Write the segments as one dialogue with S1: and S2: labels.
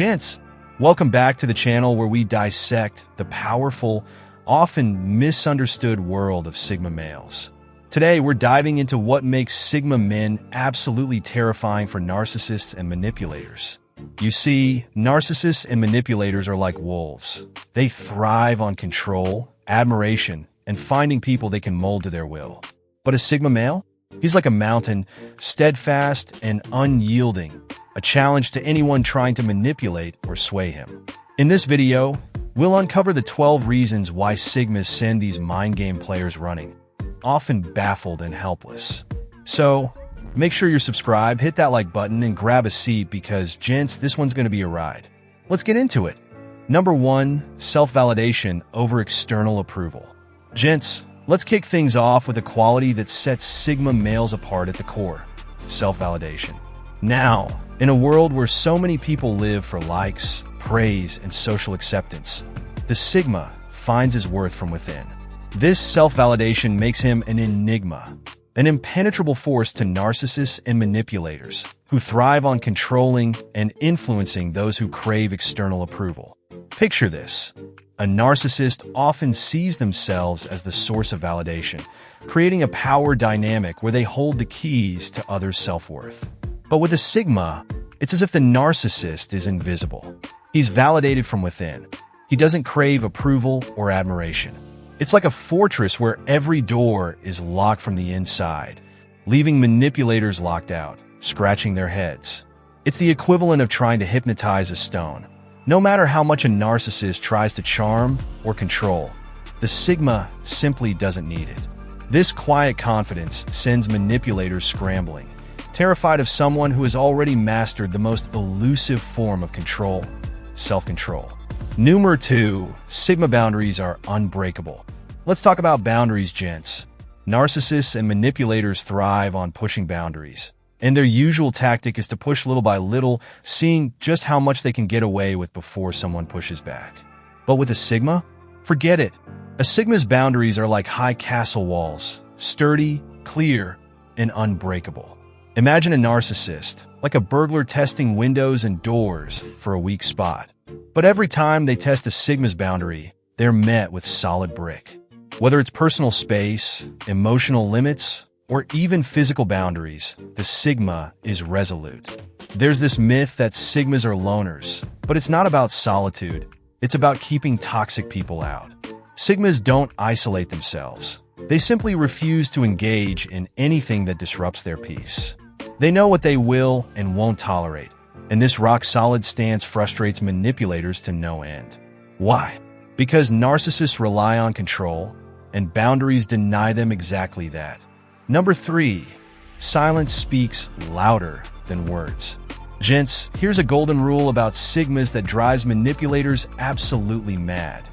S1: Gents, welcome back to the channel where we dissect the powerful, often misunderstood world of Sigma males. Today, we're diving into what makes Sigma men absolutely terrifying for narcissists and manipulators. You see, narcissists and manipulators are like wolves. They thrive on control, admiration, and finding people they can mold to their will. But a Sigma male? He's like a mountain, steadfast and unyielding, a challenge to anyone trying to manipulate or sway him. In this video, we'll uncover the 12 reasons why Sigmas send these mind game players running, often baffled and helpless. So, make sure you're subscribed, hit that like button, and grab a seat because, gents, this one's going to be a ride. Let's get into it. Number 1, self-validation over external approval. Gents, let's kick things off with a quality that sets Sigma males apart at the core: self-validation. Now, in a world where so many people live for likes, praise, and social acceptance, the Sigma finds his worth from within. This self-validation makes him an enigma, an impenetrable force to narcissists and manipulators who thrive on controlling and influencing those who crave external approval. Picture this. A narcissist often sees themselves as the source of validation, creating a power dynamic where they hold the keys to others' self-worth. But with a Sigma, it's as if the narcissist is invisible. He's validated from within. He doesn't crave approval or admiration. It's like a fortress where every door is locked from the inside, leaving manipulators locked out, scratching their heads. It's the equivalent of trying to hypnotize a stone. No matter how much a narcissist tries to charm or control, the Sigma simply doesn't need it. This quiet confidence sends manipulators scrambling, terrified of someone who has already mastered the most elusive form of control: self-control. Number 2, Sigma boundaries are unbreakable. Let's talk about boundaries, gents. Narcissists and manipulators thrive on pushing boundaries, and their usual tactic is to push little by little, seeing just how much they can get away with before someone pushes back. But with a Sigma, forget it. A Sigma's boundaries are like high castle walls, sturdy, clear, and unbreakable. Imagine a narcissist, like a burglar testing windows and doors for a weak spot. But every time they test a Sigma's boundary, they're met with solid brick. Whether it's personal space, emotional limits, or even physical boundaries, the Sigma is resolute. There's this myth that Sigmas are loners, but it's not about solitude. It's about keeping toxic people out. Sigmas don't isolate themselves. They simply refuse to engage in anything that disrupts their peace. They know what they will and won't tolerate, and this rock-solid stance frustrates manipulators to no end. Why? Because narcissists rely on control, and boundaries deny them exactly that. Number 3, silence speaks louder than words. Gents, here's a golden rule about Sigmas that drives manipulators absolutely mad: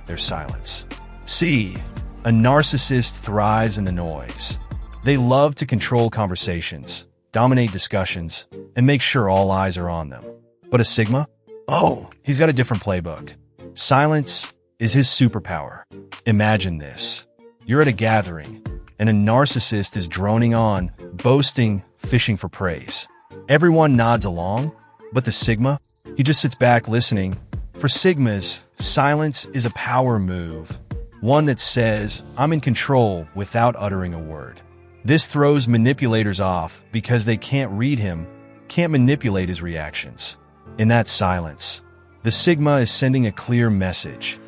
S1: their silence. See, a narcissist thrives in the noise. They love to control conversations, dominate discussions, and make sure all eyes are on them. But a Sigma? Oh, he's got a different playbook. Silence is his superpower. Imagine this. You're at a gathering, and a narcissist is droning on, boasting, fishing for praise. Everyone nods along, but the Sigma? He just sits back listening. For Sigmas, silence is a power move, one that says, "I'm in control," without uttering a word. This throws manipulators off because they can't read him, can't manipulate his reactions. In that silence, the Sigma is sending a clear message: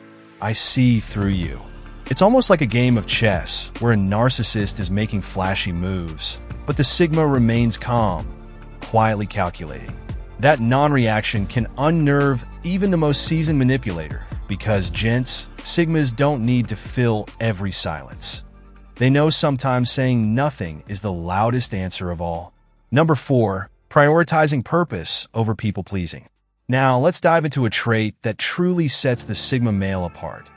S1: I see through you. It's almost like a game of chess where a narcissist is making flashy moves, but the Sigma remains calm, quietly calculating. That non-reaction can unnerve even the most seasoned manipulator because, gents, Sigmas don't need to fill every silence. They know sometimes saying nothing is the loudest answer of all. Number 4, prioritizing purpose over people-pleasing. Now, let's dive into a trait that truly sets the Sigma male apart: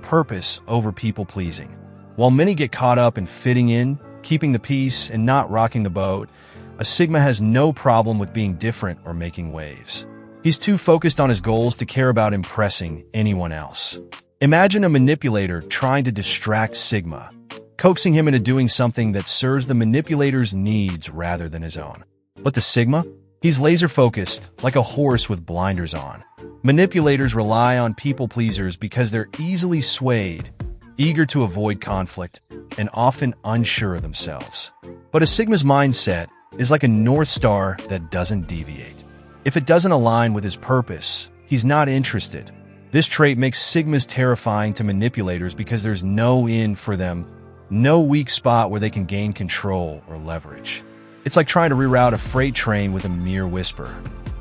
S1: purpose over people-pleasing. While many get caught up in fitting in, keeping the peace, and not rocking the boat, a Sigma has no problem with being different or making waves. He's too focused on his goals to care about impressing anyone else. Imagine a manipulator trying to distract Sigma, coaxing him into doing something that serves the manipulator's needs rather than his own. But the Sigma? He's laser-focused, like a horse with blinders on. Manipulators rely on people-pleasers because they're easily swayed, eager to avoid conflict, and often unsure of themselves. But a Sigma's mindset is like a North Star that doesn't deviate. If it doesn't align with his purpose, he's not interested. This trait makes Sigmas terrifying to manipulators because there's no in for them, no weak spot where they can gain control or leverage. It's like trying to reroute a freight train with a mere whisper.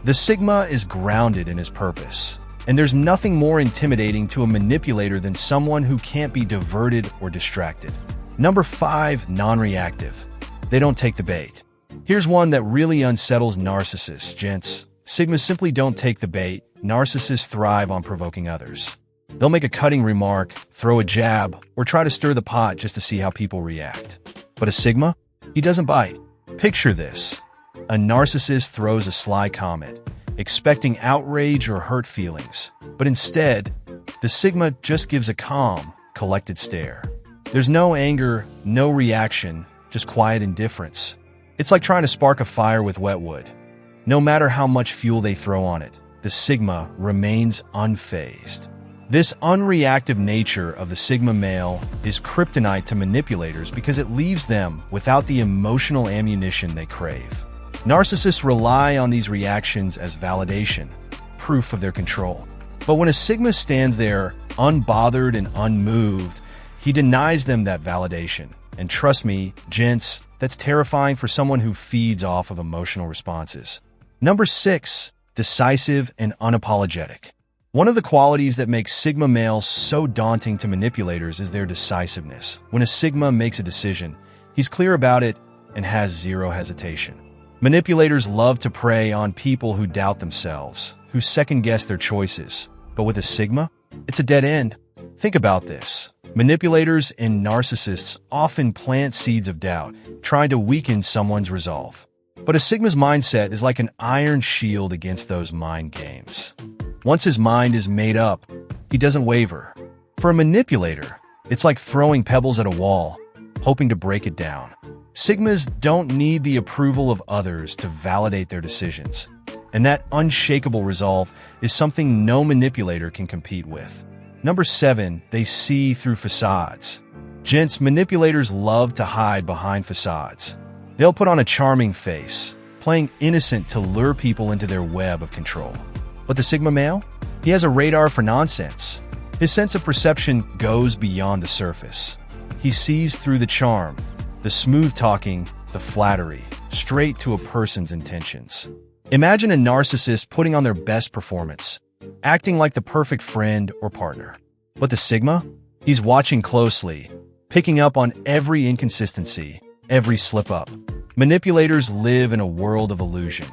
S1: The Sigma is grounded in his purpose, and there's nothing more intimidating to a manipulator than someone who can't be diverted or distracted. Number 5, non-reactive. They don't take the bait. Here's one that really unsettles narcissists, gents. Sigmas simply don't take the bait. Narcissists thrive on provoking others. They'll make a cutting remark, throw a jab, or try to stir the pot just to see how people react. But a Sigma? He doesn't bite. Picture this. A narcissist throws a sly comment, expecting outrage or hurt feelings. But instead, the Sigma just gives a calm, collected stare. There's no anger, no reaction, just quiet indifference. It's like trying to spark a fire with wet wood. No matter how much fuel they throw on it, the Sigma remains unfazed. This unreactive nature of the Sigma male is kryptonite to manipulators because it leaves them without the emotional ammunition they crave. Narcissists rely on these reactions as validation, proof of their control. But when a Sigma stands there, unbothered and unmoved, he denies them that validation. And trust me, gents, that's terrifying for someone who feeds off of emotional responses. Number 6, decisive and unapologetic. One of the qualities that makes Sigma males so daunting to manipulators is their decisiveness. When a Sigma makes a decision, he's clear about it and has zero hesitation. Manipulators love to prey on people who doubt themselves, who second-guess their choices. But with a Sigma, it's a dead end. Think about this. Manipulators and narcissists often plant seeds of doubt, trying to weaken someone's resolve. But a Sigma's mindset is like an iron shield against those mind games. Once his mind is made up, he doesn't waver. For a manipulator, it's like throwing pebbles at a wall, hoping to break it down. Sigmas don't need the approval of others to validate their decisions. And that unshakable resolve is something no manipulator can compete with. Number 7, they see through facades. Gents, manipulators love to hide behind facades. They'll put on a charming face, playing innocent to lure people into their web of control. But the Sigma male? He has a radar for nonsense. His sense of perception goes beyond the surface. He sees through the charm, the smooth talking, the flattery, straight to a person's intentions. Imagine a narcissist putting on their best performance, acting like the perfect friend or partner. But the Sigma? He's watching closely, picking up on every inconsistency, every slip-up. Manipulators live in a world of illusion,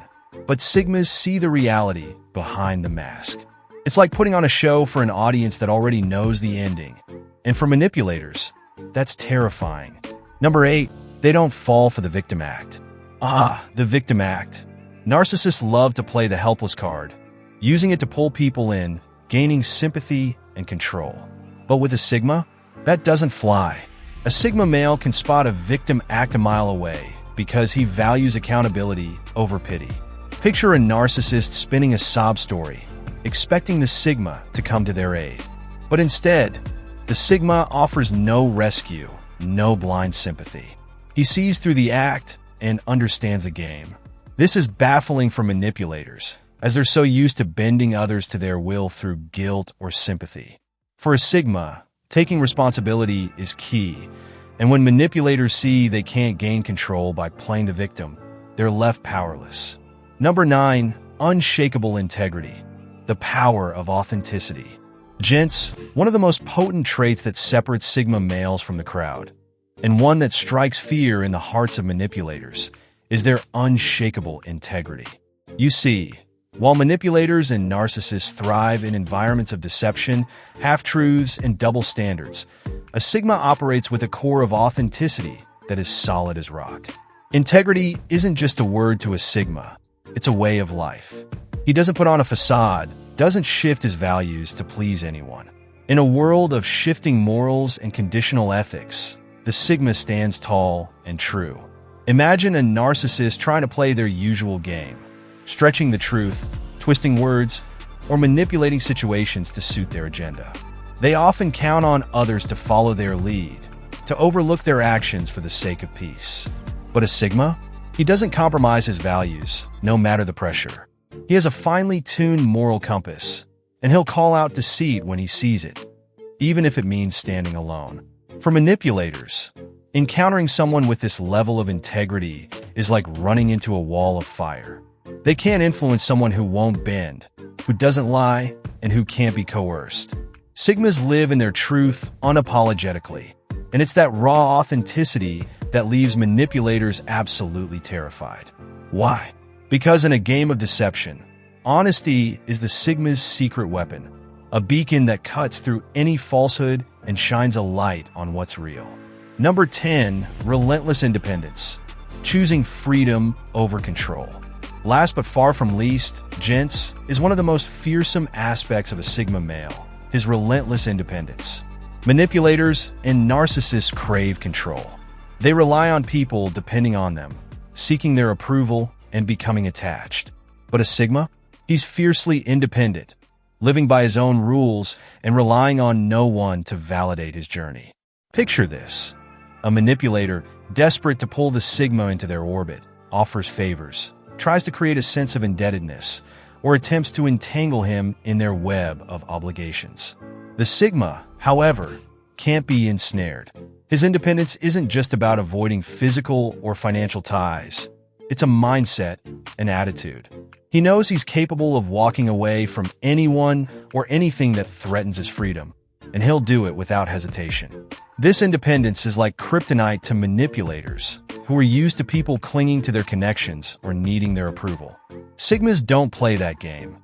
S1: but Sigmas see the reality behind the mask. It's like putting on a show for an audience that already knows the ending. And for manipulators, that's terrifying. Number 8, they don't fall for the victim act. The victim act. Narcissists love to play the helpless card, using it to pull people in, gaining sympathy and control. But with a Sigma, that doesn't fly. A Sigma male can spot a victim act a mile away because he values accountability over pity. Picture a narcissist spinning a sob story, expecting the Sigma to come to their aid. But instead, the Sigma offers no rescue, no blind sympathy. He sees through the act and understands the game. This is baffling for manipulators, as they're so used to bending others to their will through guilt or sympathy. For a Sigma, taking responsibility is key, and when manipulators see they can't gain control by playing the victim, they're left powerless. Number 9, unshakable integrity. The power of authenticity. Gents, one of the most potent traits that separates Sigma males from the crowd, and one that strikes fear in the hearts of manipulators, is their unshakable integrity. You see, while manipulators and narcissists thrive in environments of deception, half-truths, and double standards, a Sigma operates with a core of authenticity that is solid as rock. Integrity isn't just a word to a Sigma, it's a way of life. He doesn't put on a facade, doesn't shift his values to please anyone. In a world of shifting morals and conditional ethics, the Sigma stands tall and true. Imagine a narcissist trying to play their usual game, stretching the truth, twisting words, or manipulating situations to suit their agenda. They often count on others to follow their lead, to overlook their actions for the sake of peace. But a Sigma? He doesn't compromise his values, no matter the pressure. He has a finely tuned moral compass, and he'll call out deceit when he sees it, even if it means standing alone. For manipulators, encountering someone with this level of integrity is like running into a wall of fire. They can't influence someone who won't bend, who doesn't lie, and who can't be coerced. Sigmas live in their truth unapologetically, and it's that raw authenticity that leaves manipulators absolutely terrified. Why? Because in a game of deception, honesty is the Sigma's secret weapon, a beacon that cuts through any falsehood and shines a light on what's real. Number 10, relentless independence, choosing freedom over control. Last but far from least, Gents is one of the most fearsome aspects of a Sigma male, his relentless independence. Manipulators and narcissists crave control. They rely on people depending on them, seeking their approval and becoming attached. But a Sigma? He's fiercely independent, living by his own rules and relying on no one to validate his journey. Picture this. A manipulator, desperate to pull the Sigma into their orbit, offers favors, tries to create a sense of indebtedness, or attempts to entangle him in their web of obligations. The Sigma, however, can't be ensnared. His independence isn't just about avoiding physical or financial ties. It's a mindset, an attitude. He knows he's capable of walking away from anyone or anything that threatens his freedom, and he'll do it without hesitation. This independence is like kryptonite to manipulators, who are used to people clinging to their connections or needing their approval. Sigmas don't play that game.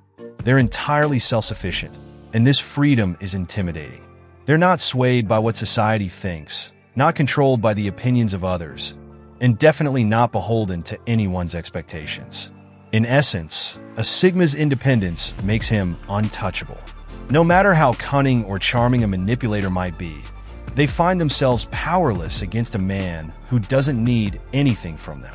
S1: They're entirely self-sufficient, and this freedom is intimidating. They're not swayed by what society thinks, not controlled by the opinions of others, and definitely not beholden to anyone's expectations. In essence, a Sigma's independence makes him untouchable. No matter how cunning or charming a manipulator might be, they find themselves powerless against a man who doesn't need anything from them.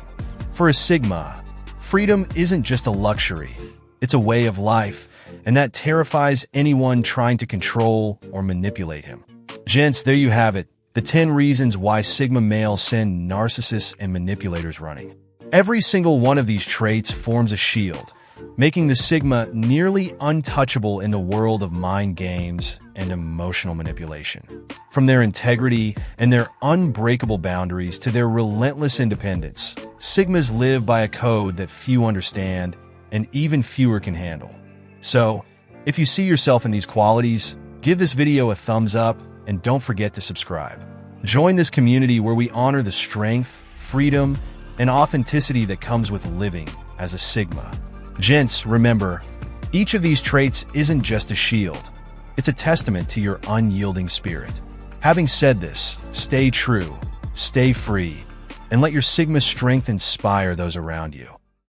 S1: For a Sigma, freedom isn't just a luxury, it's a way of life, and that terrifies anyone trying to control or manipulate him. Gents, there you have it, the 10 reasons why Sigma males send narcissists and manipulators running. Every single one of these traits forms a shield, making the Sigma nearly untouchable in the world of mind games and emotional manipulation. From their integrity and their unbreakable boundaries to their relentless independence, Sigmas live by a code that few understand and even fewer can handle. So, if you see yourself in these qualities, give this video a thumbs up and don't forget to subscribe. Join this community where we honor the strength, freedom, and authenticity that comes with living as a Sigma. Gents, remember, each of these traits isn't just a shield. It's a testament to your unyielding spirit. Having said this, stay true, stay free, and let your Sigma strength inspire those around you.